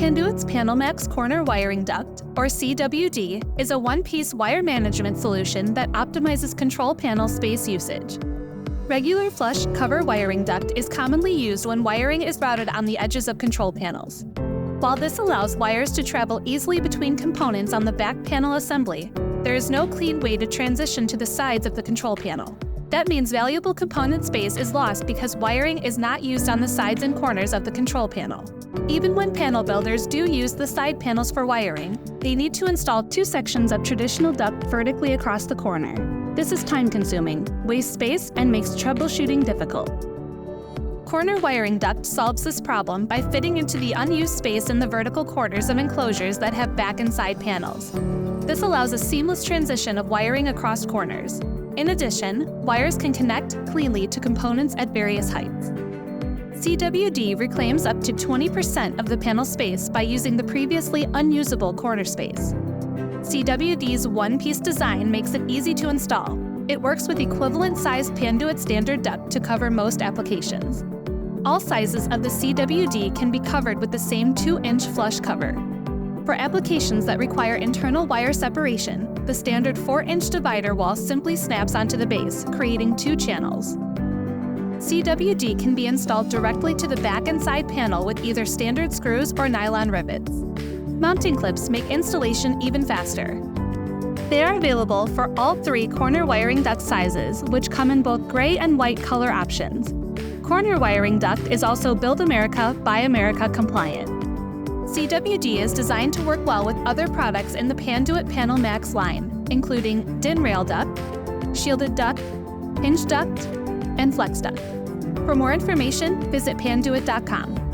Panduit's PanelMax Corner Wiring Duct, or CWD, is a one-piece wire management solution that optimizes control panel space usage. Regular flush cover wiring duct is commonly used when wiring is routed on the edges of control panels. While this allows wires to travel easily between components on the back panel assembly, there is no clean way to transition to the sides of the control panel. That means valuable component space is lost because wiring is not used on the sides and corners of the control panel. Even when panel builders do use the side panels for wiring, they need to install two sections of traditional duct vertically across the corner. This is time-consuming, wastes space, and makes troubleshooting difficult. Corner wiring duct solves this problem by fitting into the unused space in the vertical corners of enclosures that have back and side panels. This allows a seamless transition of wiring across corners. In addition, wires can connect cleanly to components at various heights. CWD reclaims up to 20% of the panel space by using the previously unusable corner space. CWD's one-piece design makes it easy to install. It works with equivalent-sized Panduit standard duct to cover most applications. All sizes of the CWD can be covered with the same 2-inch flush cover. For applications that require internal wire separation, the standard 4-inch divider wall simply snaps onto the base, creating two channels. CWD can be installed directly to the back and side panel with either standard screws or nylon rivets. Mounting clips make installation even faster. They are available for all three corner wiring duct sizes, which come in both gray and white color options. Corner wiring duct is also Build America, Buy America compliant. CWD is designed to work well with other products in the Panduit PanelMax line, including DIN rail duct, shielded duct, hinge duct, and flex duct. For more information, visit panduit.com.